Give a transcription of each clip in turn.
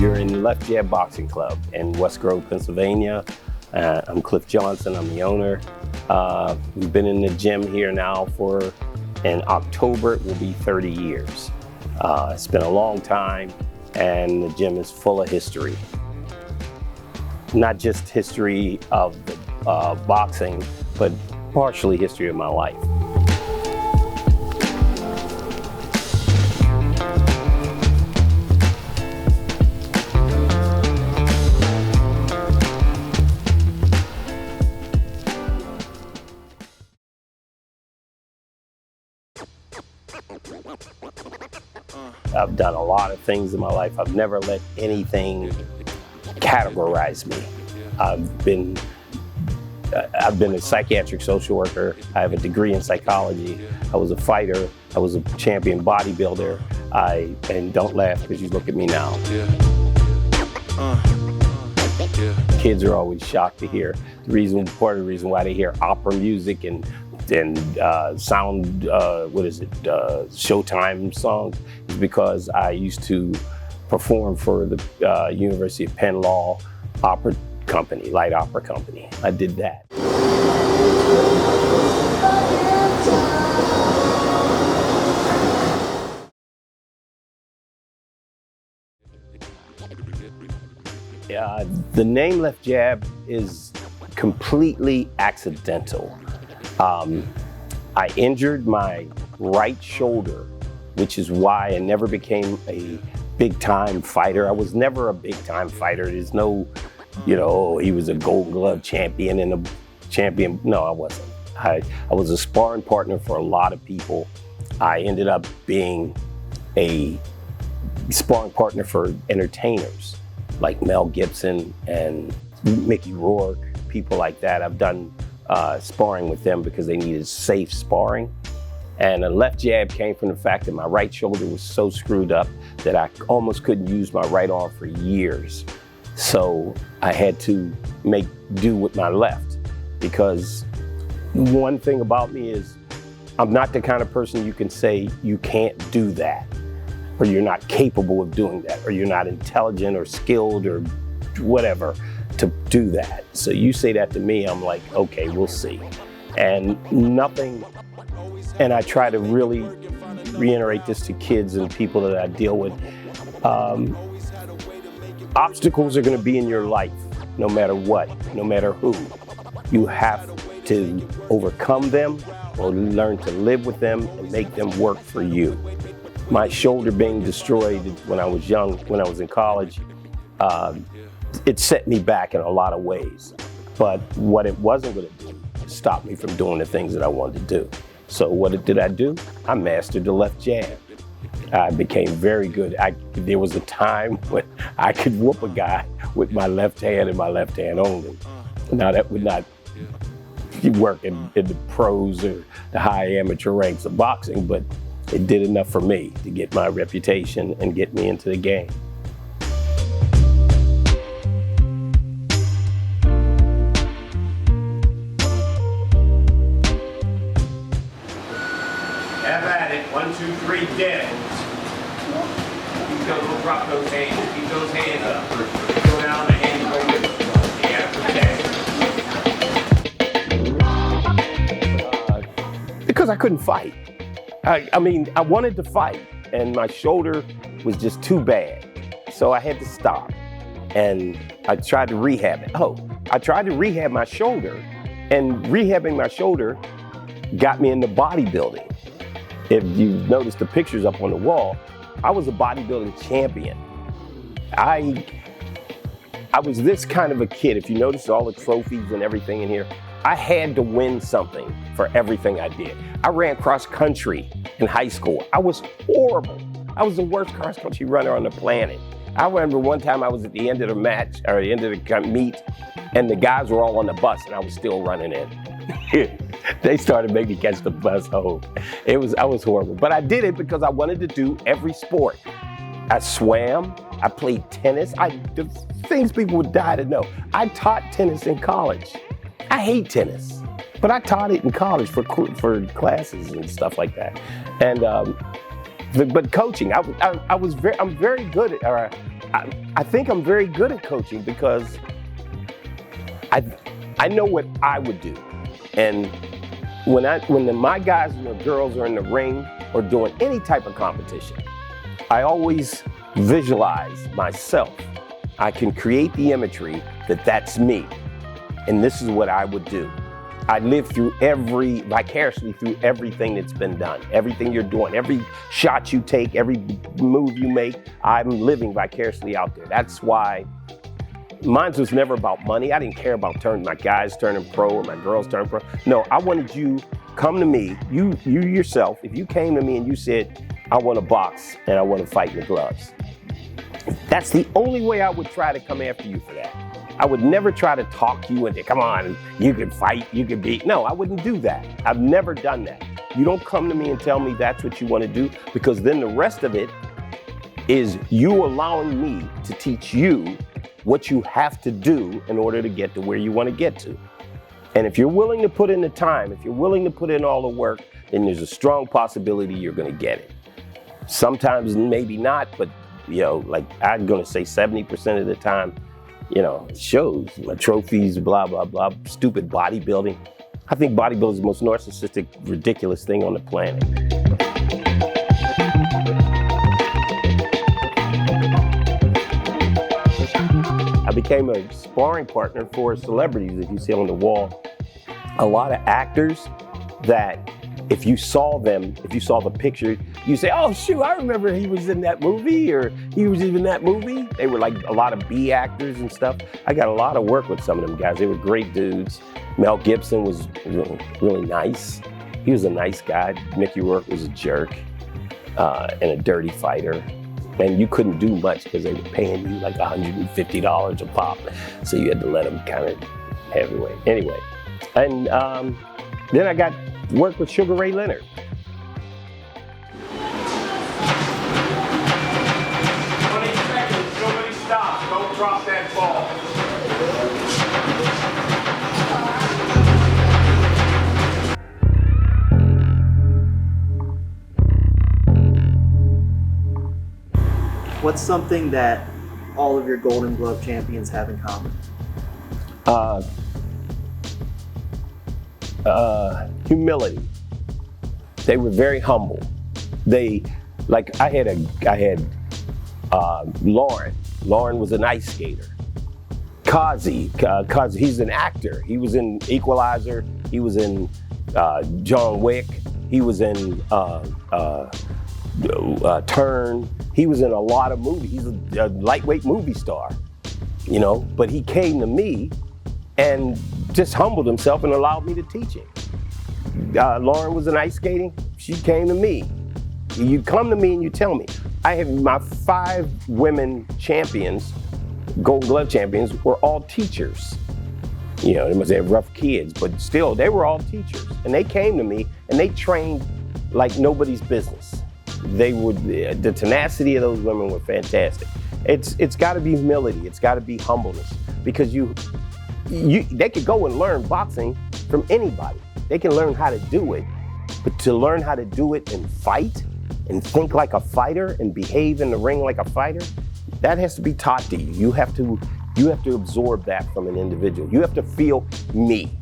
You're in Lef Jab Boxing Club in West Grove, Pennsylvania. I'm Clif Johnson, I'm the owner. We've been in the gym here now in October, it will be 30 years. It's been a long time, and the gym is full of history. Not just history of boxing, but partially history of my life. I've done a lot of things in my life. I've never let anything categorize me. I've been a psychiatric social worker. I have a degree in psychology. I was a fighter. I was a champion bodybuilder. And don't laugh because you look at me now. Kids are always shocked to hear part of the reason why they hear opera music and Showtime songs is because I used to perform for the University of Penn Law Opera Company, Light Opera Company. I did that. The name Lef Jab is completely accidental. I injured my right shoulder, which is why I never became a big-time fighter. I was never a big-time fighter. There's no, he was a Gold Glove champion and a champion. No, I wasn't. I was a sparring partner for a lot of people. I ended up being a sparring partner for entertainers like Mel Gibson and Mickey Rourke, people like that. I've done sparring with them because they needed safe sparring. And a left jab came from the fact that my right shoulder was so screwed up that I almost couldn't use my right arm for years. So I had to make do with my left, because one thing about me is I'm not the kind of person you can say you can't do that, or you're not capable of doing that, or you're not intelligent or skilled or whatever to do that. So you say that to me, I'm like, okay, we'll see. And I try to really reiterate this to kids and people that I deal with. Obstacles are gonna be in your life, no matter what, no matter who. You have to overcome them or learn to live with them and make them work for you. My shoulder being destroyed when I was young, when I was in college, it set me back in a lot of ways. But what it wasn't gonna do stop me from doing the things that I wanted to do. So what did I do? I mastered the left jab. I became very good. There was a time when I could whoop a guy with my left hand and my left hand only. Now that would not work in the pros or the high amateur ranks of boxing, but it did enough for me to get my reputation and get me into the game. Have at it. 1, 2, 3, dead. Keep those, we'll drop those hands. Keep those hands up. Go down, the hands go with them. Yeah, because I couldn't fight. I mean, I wanted to fight, and my shoulder was just too bad. So I had to stop. And I tried to rehab it. I tried to rehab my shoulder, and rehabbing my shoulder got me into bodybuilding. If you notice the pictures up on the wall, I was a bodybuilding champion. I was this kind of a kid. If you notice all the trophies and everything in here, I had to win something for everything I did. I ran cross country in high school. I was horrible. I was the worst cross country runner on the planet. I remember one time I was at the end of the match, or the end of the meet, and the guys were all on the bus and I was still running in. They started making me catch the bus home. I was horrible, but I did it because I wanted to do every sport. I swam, I played tennis. The things people would die to know. I taught tennis in college. I hate tennis, but I taught it in college for classes and stuff like that. And but coaching, I'm very good at. I think I'm very good at coaching because I know what I would do. And when my guys and the girls are in the ring or doing any type of competition, I always visualize myself. I can create the imagery that that's me, and this is what I would do. I live vicariously through everything that's been done, everything you're doing, every shot you take, every move you make, I'm living vicariously out there. That's why mine was never about money. I didn't care about my guys turning pro or my girls turning pro. No, I wanted you come to me, you yourself, if you came to me and you said, I want to box and I want to fight in the gloves. That's the only way I would try to come after you for that. I would never try to talk you into, come on, you can fight, you can beat. No, I wouldn't do that. I've never done that. You don't come to me and tell me that's what you want to do, because then the rest of it is you allowing me to teach you what you have to do in order to get to where you want to get to. And if you're willing to put in the time, if you're willing to put in all the work, then there's a strong possibility you're going to get it. Sometimes maybe not, but like I'm going to say 70% of the time, it shows my trophies, blah, blah, blah, stupid bodybuilding. I think bodybuilding is the most narcissistic, ridiculous thing on the planet. I became a sparring partner for celebrities that you see on the wall. A lot of actors that if you saw the picture, you say, oh shoot, I remember he was in that movie, or he was even in that movie. They were like a lot of B actors and stuff. I got a lot of work with some of them guys. They were great dudes. Mel Gibson was really nice. He was a nice guy. Mickey Rourke was a jerk and a dirty fighter. And you couldn't do much because they were paying you like $150 a pop. So you had to let them kind of heavyweight. Anyway, and then I got work with Sugar Ray Leonard. 20 seconds, nobody stop. Don't drop that ball. What's something that all of your Golden Glove champions have in common? Humility. They were very humble. I had Lauren. Lauren was an ice skater. Kazi, he's an actor. He was in Equalizer. He was in John Wick. He was in Turn. He was in a lot of movies. He's a lightweight movie star, but he came to me and just humbled himself and allowed me to teach him. Lauren was in ice skating. She came to me. You come to me and you tell me. I have my 5 women champions, Golden Glove champions, were all teachers. They must have rough kids, but still, they were all teachers. And they came to me and they trained like nobody's business. The tenacity of those women were fantastic. It's got to be humility. It's got to be humbleness, because they could go and learn boxing from anybody. They can learn how to do it, but to learn how to do it and fight and think like a fighter and behave in the ring like a fighter, that has to be taught to you. You have to absorb that from an individual. You have to feel me.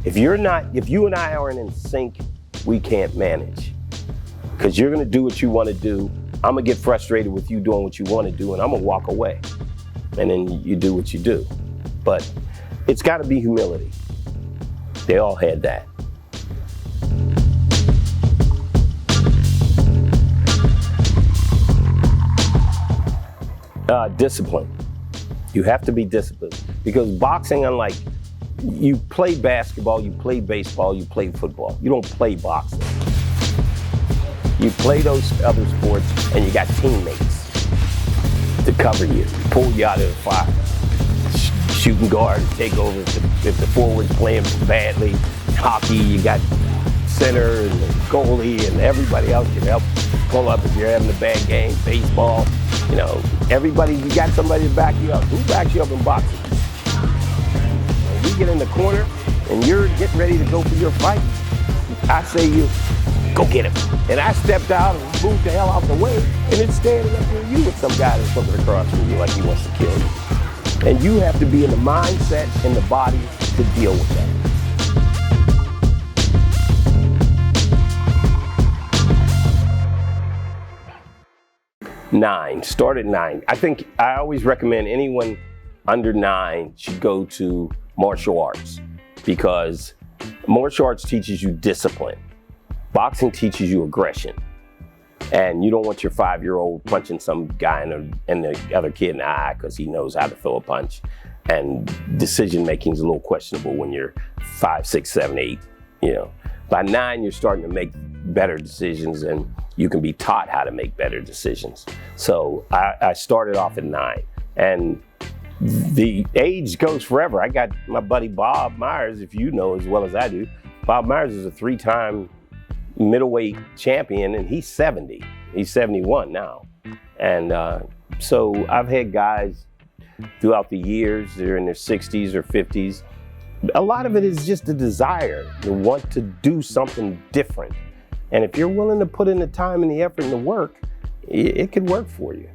If you and I aren't in sync, we can't manage. Because you're gonna do what you wanna do. I'm gonna get frustrated with you doing what you wanna do, and I'm gonna walk away. And then you do what you do. But it's gotta be humility. They all had that. Discipline. You have to be disciplined, because boxing, unlike you play basketball, you play baseball, you play football. You don't play boxing. You play those other sports and you got teammates to cover you, pull you out of the fire. Shooting guard, take over if the forward's playing badly. Hockey, you got center and the goalie, and everybody else can help pull up if you're having a bad game. Baseball, everybody, you got somebody to back you up. Who backs you up in boxing? When we get in the corner and you're getting ready to go for your fight, I say go get him. And I stepped out and move the hell out the way, and it's standing up near you with some guy that's looking across from you like he wants to kill you. And you have to be in the mindset and the body to deal with that. 9, start at 9. I think I always recommend anyone under 9 should go to martial arts, because martial arts teaches you discipline. Boxing teaches you aggression. And you don't want your 5-year-old punching some guy in the other kid in the eye because he knows how to throw a punch. And decision making is a little questionable when you're 5, 6, 7, 8. You know, by 9 you're starting to make better decisions, and you can be taught how to make better decisions. So I started off at 9, and the age goes forever. I got my buddy Bob Myers, if you know as well as I do. Bob Myers is a 3-time middleweight champion, and he's 70. He's 71 now. And so I've had guys throughout the years, they're in their 60s or 50s. A lot of it is just a desire to want to do something different. And if you're willing to put in the time and the effort and the work, it could work for you.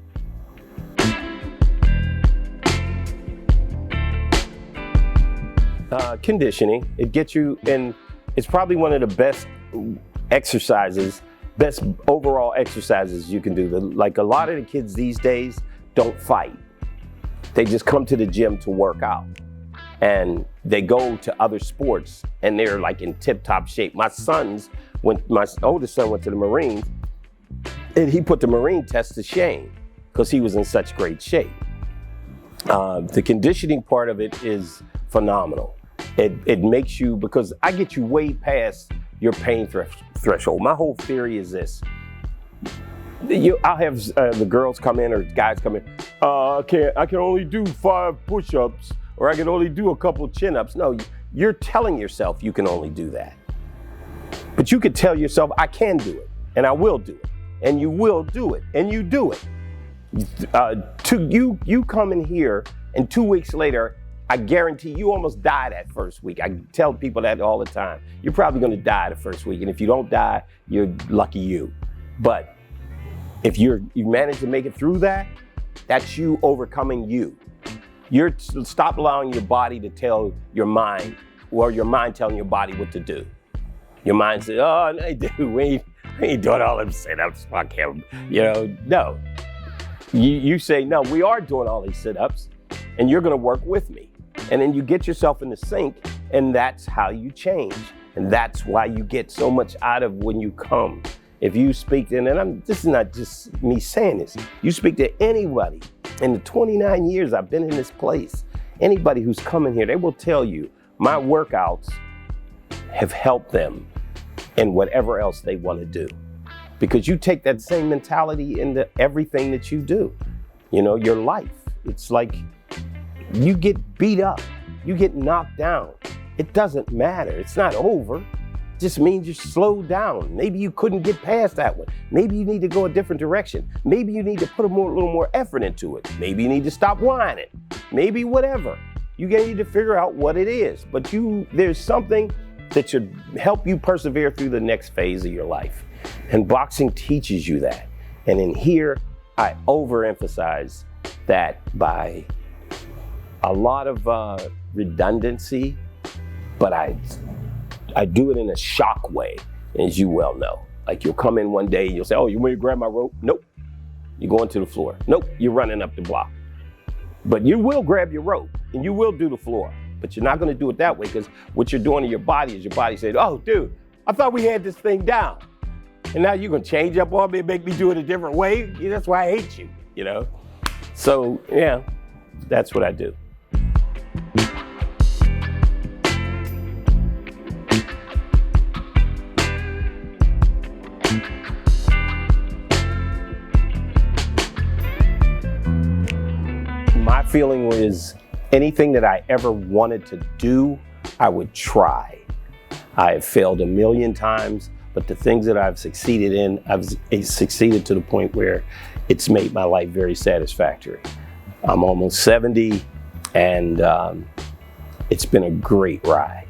Conditioning, it gets you, and it's probably one of the best exercises, best overall exercises you can do. Like a lot of the kids these days don't fight. They just come to the gym to work out. And they go to other sports and they're like in tip-top shape. My oldest son went to the Marines, and he put the Marine test to shame because he was in such great shape. The conditioning part of it is phenomenal. It makes you, because I get you way past your pain threshold. My whole theory is this. I'll have the girls come in or guys come in. I can only do 5 push-ups, or I can only do a couple chin-ups. No, you're telling yourself you can only do that. But you could tell yourself, I can do it, and I will do it, and you will do it, and you do it. You come in here, and 2 weeks later, I guarantee you almost die that first week. I tell people that all the time. You're probably gonna die the first week, and if you don't die, you're lucky you. But if you manage to make it through that, that's you overcoming you. Stop allowing your body to tell your mind, or your mind telling your body what to do. Your mind says, oh, no, dude, we ain't doing all them sit-ups, fuck him. You know, no. You say, no, we are doing all these sit-ups, and you're gonna work with me. And then you get yourself in the sync, and that's how you change. And that's why you get so much out of when you come. If you speak to, and this is not just me saying this, you speak to anybody in the 29 years I've been in this place, anybody who's coming here, they will tell you my workouts have helped them in whatever else they want to do. Because you take that same mentality into everything that you do. You know, your life. It's like you get beat up, you get knocked down. It doesn't matter, it's not over. Just means you slowed down. Maybe you couldn't get past that one. Maybe you need to go a different direction. Maybe you need to put a little more effort into it. Maybe you need to stop whining. Maybe whatever. You need to figure out what it is. But there's something that should help you persevere through the next phase of your life. And boxing teaches you that. And in here, I overemphasize that by a lot of redundancy, but I do it in a shock way, as you well know. Like you'll come in one day and you'll say, oh, you want me to grab my rope? Nope. You're going to the floor. Nope, you're running up the block. But you will grab your rope and you will do the floor, but you're not gonna do it that way, because what you're doing to your body is your body saying, oh, dude, I thought we had this thing down. And now you're gonna change up on me and make me do it a different way? That's why I hate you, you know? So, yeah, that's what I do. My feeling was anything that I ever wanted to do, I would try. I have failed a million times, but the things that I've succeeded in, I've succeeded to the point where it's made my life very satisfactory. I'm almost 70, and it's been a great ride.